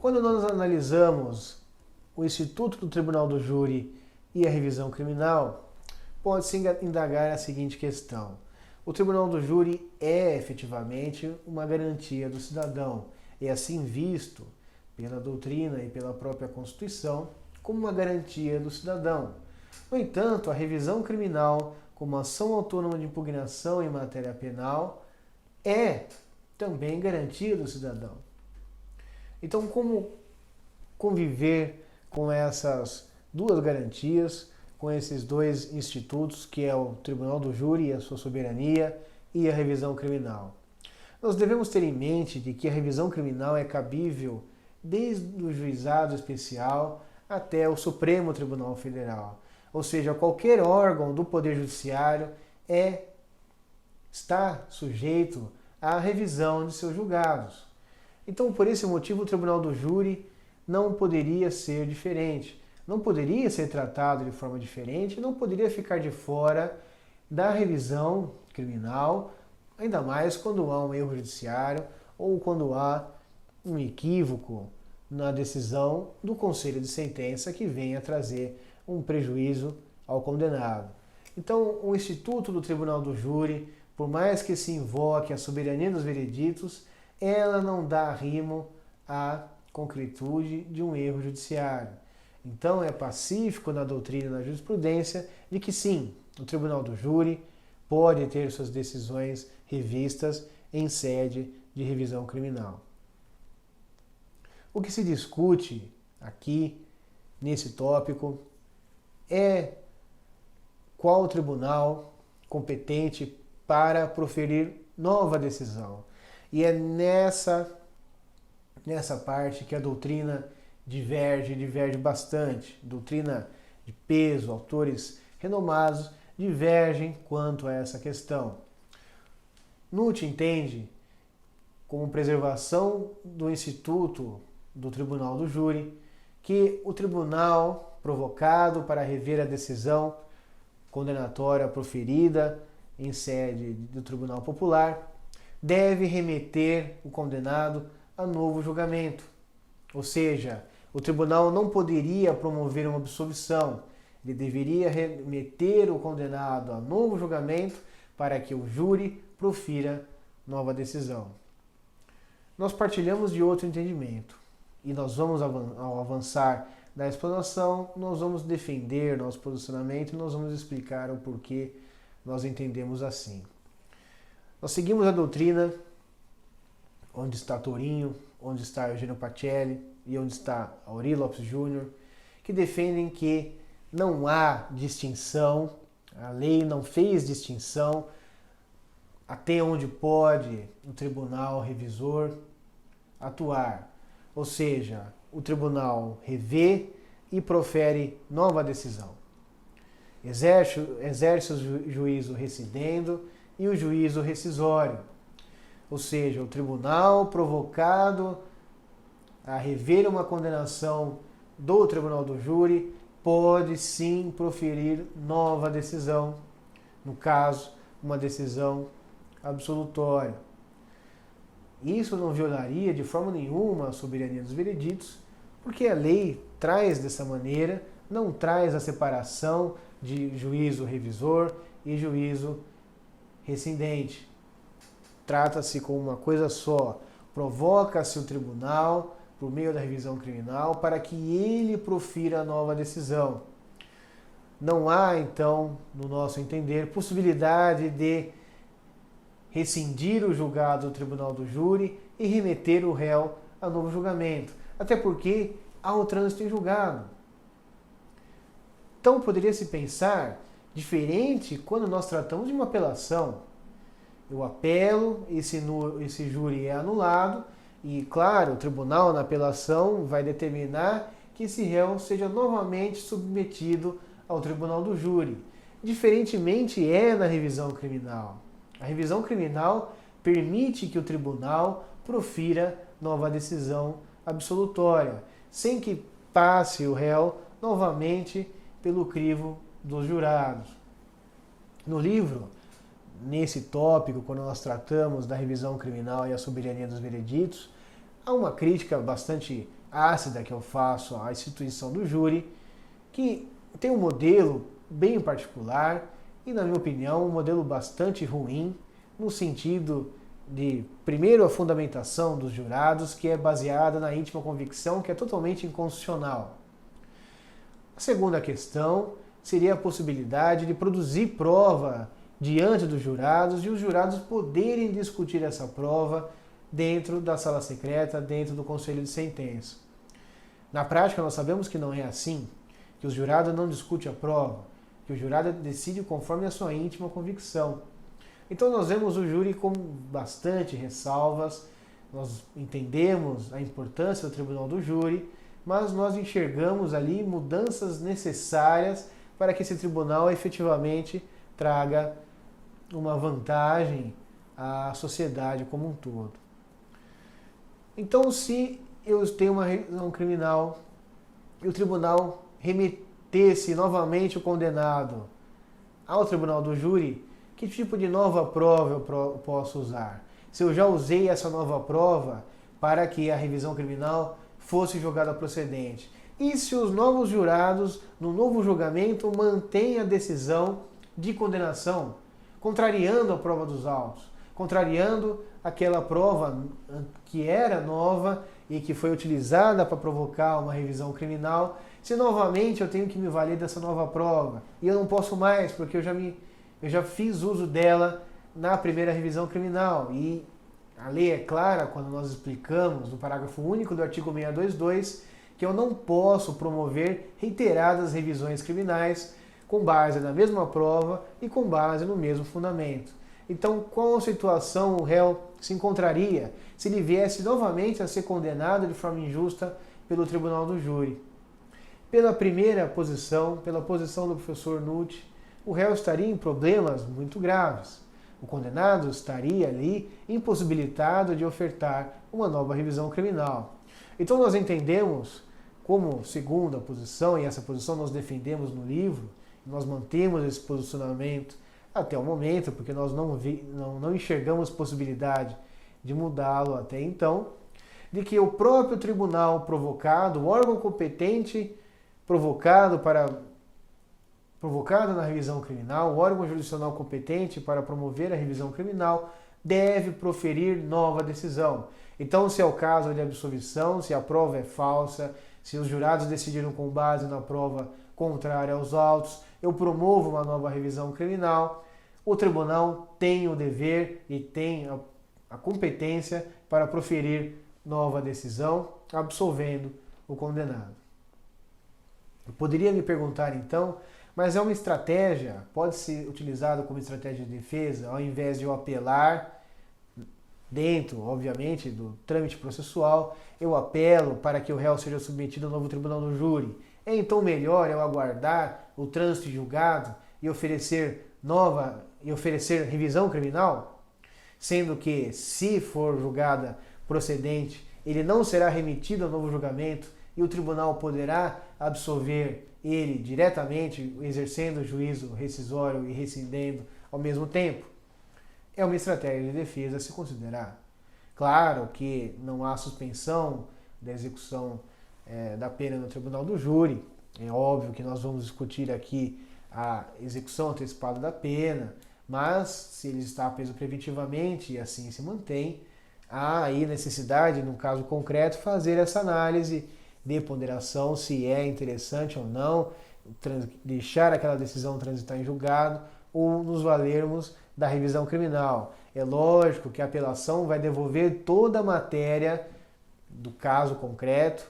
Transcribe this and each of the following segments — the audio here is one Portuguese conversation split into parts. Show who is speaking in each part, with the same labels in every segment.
Speaker 1: Quando nós analisamos o Instituto do Tribunal do Júri e a revisão criminal, pode-se indagar a seguinte questão: o Tribunal do Júri é efetivamente uma garantia do cidadão, é assim visto pela doutrina e pela própria Constituição como uma garantia do cidadão. No entanto, a revisão criminal, como ação autônoma de impugnação em matéria penal, é também garantia do cidadão. Então, como conviver com essas duas garantias, com esses dois institutos, que é o Tribunal do Júri e a sua soberania e a revisão criminal? Nós devemos ter em mente de que a revisão criminal é cabível desde o juizado especial até o Supremo Tribunal Federal. Ou seja, qualquer órgão do Poder Judiciário está sujeito à revisão de seus julgados. Então, por esse motivo, o Tribunal do Júri não poderia ser diferente, não poderia ser tratado de forma diferente, não poderia ficar de fora da revisão criminal, ainda mais quando há um erro judiciário ou quando há um equívoco na decisão do Conselho de Sentença que venha trazer um prejuízo ao condenado. Então, o Instituto do Tribunal do Júri, por mais que se invoque a soberania dos vereditos, ela não dá rimo à concretude de um erro judiciário. Então, é pacífico na doutrina e na jurisprudência de que sim, o Tribunal do Júri pode ter suas decisões revistas em sede de revisão criminal. O que se discute aqui, nesse tópico, é qual o tribunal competente para proferir nova decisão. E é nessa parte que a doutrina diverge bastante. Doutrina de peso, autores renomados divergem quanto a essa questão. Nutt entende como preservação do Instituto do Tribunal do Júri que o tribunal provocado para rever a decisão condenatória proferida em sede do Tribunal Popular deve remeter o condenado a novo julgamento. Ou seja, o tribunal não poderia promover uma absolvição, ele deveria remeter o condenado a novo julgamento para que o júri profira nova decisão. Nós partilhamos de outro entendimento e nós vamos, ao avançar na explanação, nós vamos defender nosso posicionamento e nós vamos explicar o porquê nós entendemos assim. Nós seguimos a doutrina onde está Torinho, onde está Eugênio Pacelli e onde está Auri Lopes Júnior, que defendem que não há distinção, a lei não fez distinção até onde pode o tribunal revisor atuar. Ou seja, o tribunal revê e profere nova decisão. Exerce o juízo recidendo e o juízo rescisório. Ou seja, o tribunal provocado a rever uma condenação do Tribunal do Júri pode sim proferir nova decisão, no caso, uma decisão absolutória. Isso não violaria de forma nenhuma a soberania dos vereditos, porque a lei traz dessa maneira, não traz a separação de juízo revisor e juízo rescindente. Trata-se com uma coisa só. Provoca-se o tribunal, por meio da revisão criminal, para que ele profira a nova decisão. Não há, então, no nosso entender, possibilidade de rescindir o julgado do Tribunal do Júri e remeter o réu a novo julgamento. Até porque há o trânsito em julgado. Então, poderia se pensar diferente quando nós tratamos de uma apelação. Eu apelo, esse júri é anulado e, claro, o tribunal na apelação vai determinar que esse réu seja novamente submetido ao Tribunal do Júri. Diferentemente é na revisão criminal. A revisão criminal permite que o tribunal profira nova decisão absolutória, sem que passe o réu novamente pelo crivo dos jurados. No livro, nesse tópico, quando nós tratamos da revisão criminal e a soberania dos vereditos, há uma crítica bastante ácida que eu faço à instituição do júri, que tem um modelo bem particular e, na minha opinião, um modelo bastante ruim, no sentido de, primeiro, a fundamentação dos jurados, que é baseada na íntima convicção, que é totalmente inconstitucional. A segunda questão seria a possibilidade de produzir prova diante dos jurados e os jurados poderem discutir essa prova dentro da sala secreta, dentro do conselho de sentença. Na prática, nós sabemos que não é assim, que o jurado não discute a prova, que o jurado decide conforme a sua íntima convicção. Então nós vemos o júri com bastante ressalvas, nós entendemos a importância do tribunal do júri, mas nós enxergamos ali mudanças necessárias para que esse tribunal efetivamente traga uma vantagem à sociedade como um todo. Então, se eu tenho uma revisão criminal e o tribunal remetesse novamente o condenado ao tribunal do júri, que tipo de nova prova eu posso usar? Se eu já usei essa nova prova para que a revisão criminal fosse julgada procedente? E se os novos jurados, no novo julgamento, mantêm a decisão de condenação, contrariando a prova dos autos, contrariando aquela prova que era nova e que foi utilizada para provocar uma revisão criminal, se novamente eu tenho que me valer dessa nova prova e eu não posso mais porque eu já fiz uso dela na primeira revisão criminal. E a lei é clara quando nós explicamos no parágrafo único do artigo 622 que eu não posso promover reiteradas revisões criminais com base na mesma prova e com base no mesmo fundamento. Então, qual situação o réu se encontraria se ele viesse novamente a ser condenado de forma injusta pelo tribunal do júri? Pela primeira posição, pela posição do professor Nutt, o réu estaria em problemas muito graves. O condenado estaria ali impossibilitado de ofertar uma nova revisão criminal. Então nós entendemos como segunda posição, e essa posição nós defendemos no livro, nós mantemos esse posicionamento até o momento, porque nós não enxergamos possibilidade de mudá-lo até então, de que o próprio tribunal provocado, o órgão competente provocado na revisão criminal, o órgão jurisdicional competente para promover a revisão criminal, deve proferir nova decisão. Então, se é o caso de absolvição, se a prova é falsa, se os jurados decidiram com base na prova contrária aos autos, eu promovo uma nova revisão criminal, o tribunal tem o dever e tem a competência para proferir nova decisão, absolvendo o condenado. Eu poderia me perguntar então, mas é uma estratégia, pode ser utilizado como estratégia de defesa, ao invés de eu apelar dentro, obviamente, do trâmite processual, eu apelo para que o réu seja submetido ao novo tribunal do júri. É então melhor eu aguardar o trânsito em julgado e oferecer revisão criminal? Sendo que, se for julgada procedente, ele não será remetido ao novo julgamento e o tribunal poderá absolver ele diretamente, exercendo o juízo rescisório e rescindendo ao mesmo tempo. É uma estratégia de defesa a se considerar. Claro que não há suspensão da execução da pena no tribunal do júri. É óbvio que nós vamos discutir aqui a execução antecipada da pena, mas se ele está preso preventivamente e assim se mantém, há aí necessidade, no caso concreto, fazer essa análise de ponderação, se é interessante ou não deixar aquela decisão transitar em julgado ou nos valermos da revisão criminal. É lógico que a apelação vai devolver toda a matéria do caso concreto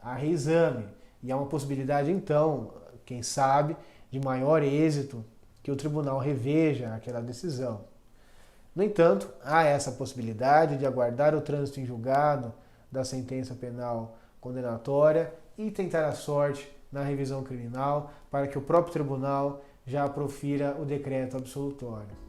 Speaker 1: a reexame. E há uma possibilidade, então, quem sabe, de maior êxito que o tribunal reveja aquela decisão. No entanto, há essa possibilidade de aguardar o trânsito em julgado da sentença penal condenatória e tentar a sorte na revisão criminal para que o próprio tribunal já profira o decreto absolutório.